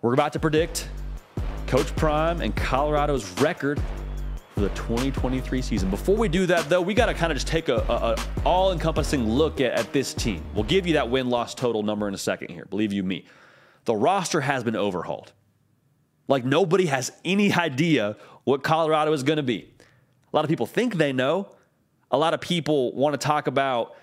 We're about to predict Coach Prime and Colorado's record for the 2023 season. Before we do that, though, we got to kind of just take a all-encompassing look at this team. We'll give you that win-loss total number in a second here. Believe you me. The roster has been overhauled. Like, nobody has any idea what Colorado is going to be. A lot of people think they know. A lot of people want to talk about,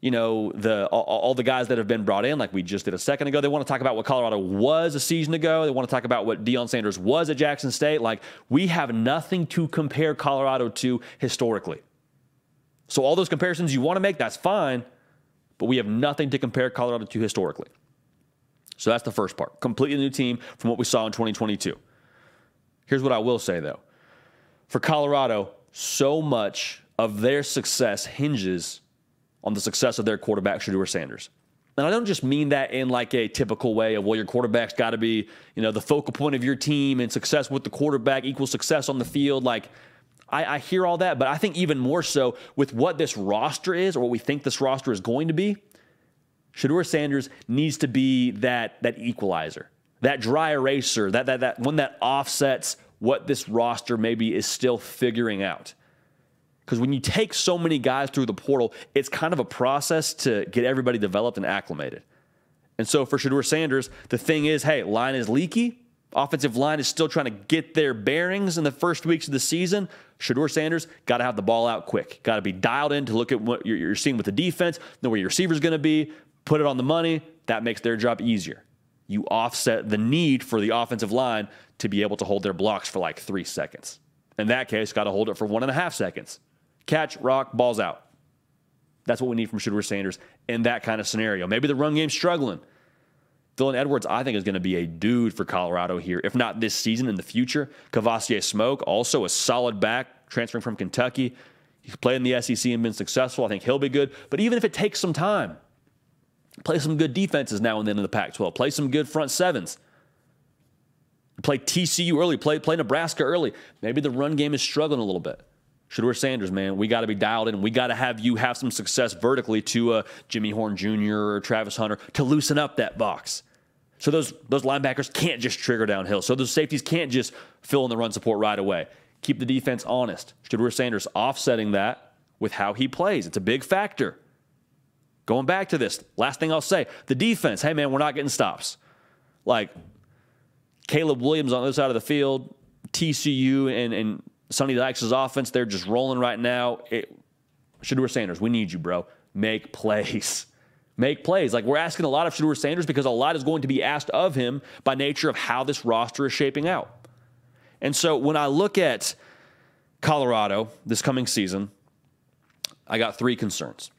you know, all the guys that have been brought in, like we just did a second ago. They want to talk about what Colorado was a season ago. They want to talk about what Deion Sanders was at Jackson State. Like, we have nothing to compare Colorado to historically. So all those comparisons you want to make, that's fine, but we have nothing to compare Colorado to historically. So that's the first part. Completely new team from what we saw in 2022. Here's what I will say, though. For Colorado, so much of their success hinges on the success of their quarterback, Shedeur Sanders. And I don't just mean that in like a typical way of, well, your quarterback's got to be, you know, the focal point of your team, and success with the quarterback equals success on the field. Like, I hear all that, but I think even more so with what this roster is, or what we think this roster is going to be, Shedeur Sanders needs to be that equalizer, that dry eraser, that one that offsets what this roster maybe is still figuring out. Because when you take so many guys through the portal, it's kind of a process to get everybody developed and acclimated. And so for Shedeur Sanders, the thing is, hey, line is leaky. Offensive line is still trying to get their bearings in the first weeks of the season. Shedeur Sanders got to have the ball out quick. Got to be dialed in to look at what you're seeing with the defense, know where your receiver's going to be, put it on the money. That makes their job easier. You offset the need for the offensive line to be able to hold their blocks for like 3 seconds. In that case, got to hold it for 1.5 seconds. Catch, rock, balls out. That's what we need from Shedeur Sanders in that kind of scenario. Maybe the run game's struggling. Dylan Edwards, I think, is going to be a dude for Colorado here, if not this season, in the future. Cavassier Smoke, also a solid back, transferring from Kentucky. He's played in the SEC and been successful. I think he'll be good. But even if it takes some time, play some good defenses now and then in the Pac-12. Play some good front sevens. Play TCU early. Play Nebraska early. Maybe the run game is struggling a little bit. Shedeur Sanders, man, we got to be dialed in. We got to have you have some success vertically to Jimmy Horn Jr. or Travis Hunter to loosen up that box. So those linebackers can't just trigger downhill. So those safeties can't just fill in the run support right away. Keep the defense honest. Shedeur Sanders offsetting that with how he plays. It's a big factor. Going back to this, last thing I'll say, the defense, hey, man, we're not getting stops. Like Caleb Williams on the other side of the field, TCU and Sonny Dykes' offense, they're just rolling right now. Shedeur Sanders, we need you, bro. Make plays. Make plays. Like, we're asking a lot of Shedeur Sanders because a lot is going to be asked of him by nature of how this roster is shaping out. And so when I look at Colorado this coming season, I got 3 concerns.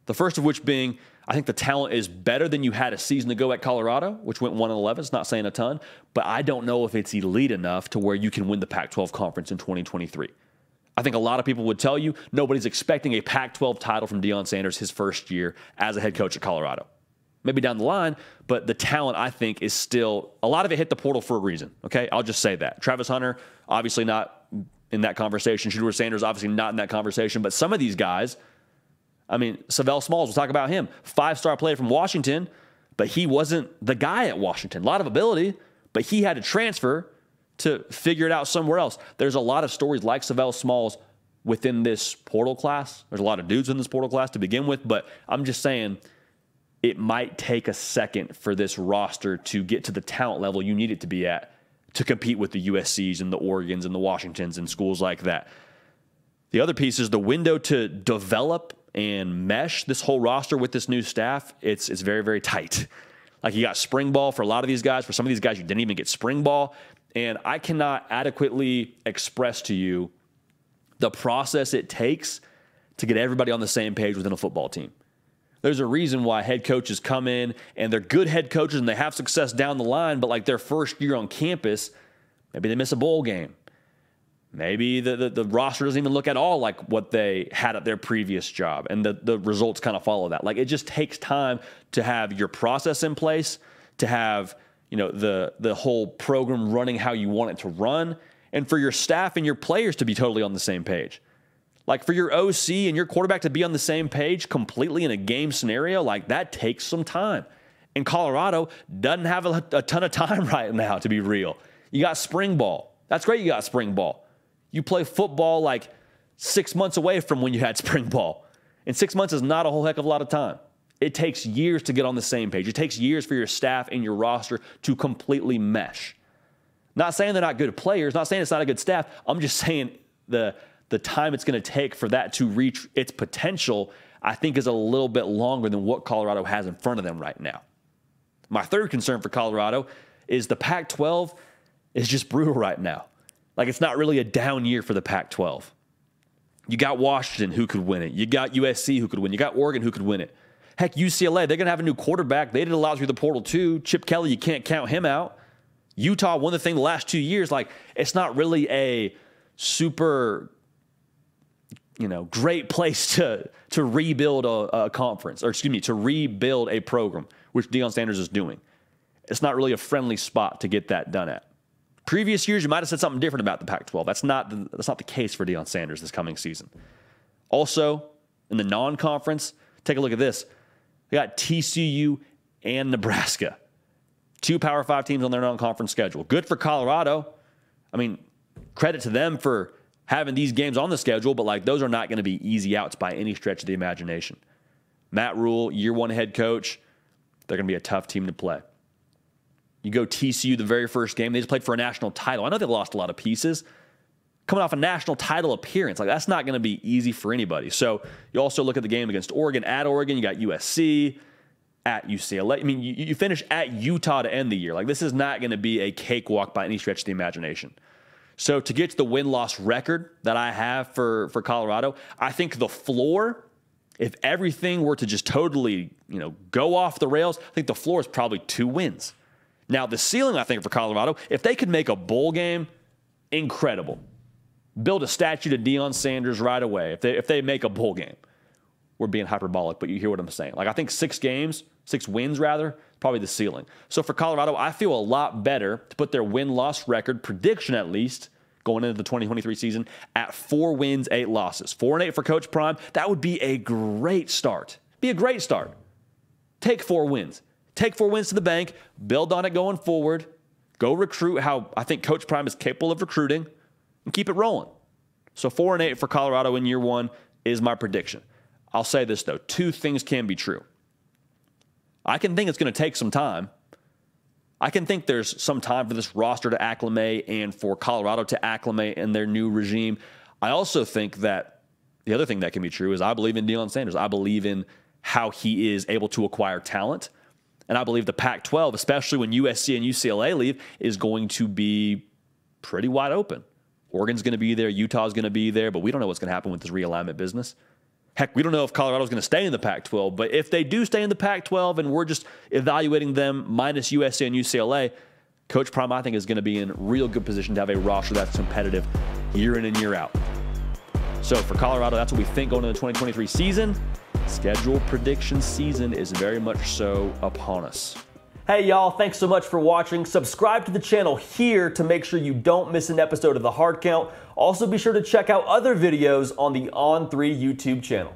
The first of which being, I think the talent is better than you had a season ago at Colorado, which went 1-11. It's not saying a ton, but I don't know if it's elite enough to where you can win the Pac-12 conference in 2023. I think a lot of people would tell you nobody's expecting a Pac-12 title from Deion Sanders his first year as a head coach at Colorado. Maybe down the line, but the talent, I think, is still, a lot of it hit the portal for a reason, okay? I'll just say that. Travis Hunter, obviously not in that conversation. Shedeur Sanders, obviously not in that conversation, but some of these guys, I mean, Savell Smalls, we'll talk about him. 5-star player from Washington, but he wasn't the guy at Washington. A lot of ability, but he had to transfer to figure it out somewhere else. There's a lot of stories like Savell Smalls within this portal class. There's a lot of dudes in this portal class to begin with, but I'm just saying it might take a second for this roster to get to the talent level you need it to be at to compete with the USCs and the Oregons and the Washingtons and schools like that. The other piece is the window to develop and mesh this whole roster with this new staff. It's very, very tight. Like, you got spring ball for a lot of these guys. For some of these guys, you didn't even get spring ball. And I cannot adequately express to you the process it takes to get everybody on the same page within a football team. There's a reason why head coaches come in and they're good head coaches and they have success down the line, but like their first year on campus, maybe they miss a bowl game. Maybe the roster doesn't even look at all like what they had at their previous job, and the results kind of follow that. Like, it just takes time to have your process in place, to have, you know, the whole program running how you want it to run, and for your staff and your players to be totally on the same page. Like, for your OC and your quarterback to be on the same page completely in a game scenario, like, that takes some time. And Colorado doesn't have a ton of time right now, to be real. You got spring ball. That's great you got spring ball. You play football like 6 months away from when you had spring ball. And 6 months is not a whole heck of a lot of time. It takes years to get on the same page. It takes years for your staff and your roster to completely mesh. Not saying they're not good players, not saying it's not a good staff. I'm just saying the time it's going to take for that to reach its potential, I think, is a little bit longer than what Colorado has in front of them right now. My third concern for Colorado is the Pac-12 is just brutal right now. Like, it's not really a down year for the Pac-12. You got Washington who could win it. You got USC who could win. You got Oregon who could win it. Heck, UCLA, they're going to have a new quarterback. They did a lot through the portal too. Chip Kelly, you can't count him out. Utah won the thing the last 2 years. Like, it's not really a super, great place to rebuild a conference, or excuse me, to rebuild a program, which Deion Sanders is doing. It's not really a friendly spot to get that done at. Previous years, you might have said something different about the Pac-12. That's not the case for Deion Sanders this coming season. Also, in the non-conference, take a look at this. We got TCU and Nebraska. 2 Power 5 teams on their non-conference schedule. Good for Colorado. I mean, credit to them for having these games on the schedule, but those are not going to be easy outs by any stretch of the imagination. Matt Rule, year 1 head coach, they're going to be a tough team to play. You go TCU, the very first game, they just played for a national title. I know they lost a lot of pieces. Coming off a national title appearance, that's not going to be easy for anybody. So you also look at the game against Oregon. At Oregon, you got USC. At UCLA. I mean, you finish at Utah to end the year. This is not going to be a cakewalk by any stretch of the imagination. So to get to the win-loss record that I have for Colorado, I think the floor, if everything were to just totally, go off the rails, I think the floor is probably 2 wins. Now, the ceiling, I think, for Colorado, if they could make a bowl game, incredible. Build a statue to Deion Sanders right away if they make a bowl game. We're being hyperbolic, but you hear what I'm saying. I think 6 wins, probably the ceiling. So for Colorado, I feel a lot better to put their win-loss record, prediction at least, going into the 2023 season, at 4 wins, 8 losses. 4-8 for Coach Prime. That would be a great start. Be a great start. Take 4 wins. Take 4 wins to the bank. Build on it going forward. Go recruit how I think Coach Prime is capable of recruiting, and keep it rolling. So 4-8 for Colorado in year 1 is my prediction. I'll say this, though. 2 things can be true. I can think it's going to take some time. I can think there's some time for this roster to acclimate and for Colorado to acclimate in their new regime. I also think that the other thing that can be true is I believe in Deion Sanders. I believe in how he is able to acquire talent. And I believe the Pac-12, especially when USC and UCLA leave, is going to be pretty wide open. Oregon's going to be there. Utah's going to be there. But we don't know what's going to happen with this realignment business. Heck, we don't know if Colorado's going to stay in the Pac-12, but if they do stay in the Pac-12 and we're just evaluating them minus USC and UCLA, Coach Prime, I think, is going to be in real good position to have a roster that's competitive year in and year out. So for Colorado, that's what we think going into the 2023 season. Schedule prediction season is very much so upon us. Hey y'all, thanks so much for watching. Subscribe to the channel here to make sure you don't miss an episode of The Hard Count. Also be sure to check out other videos on the On3 YouTube channel.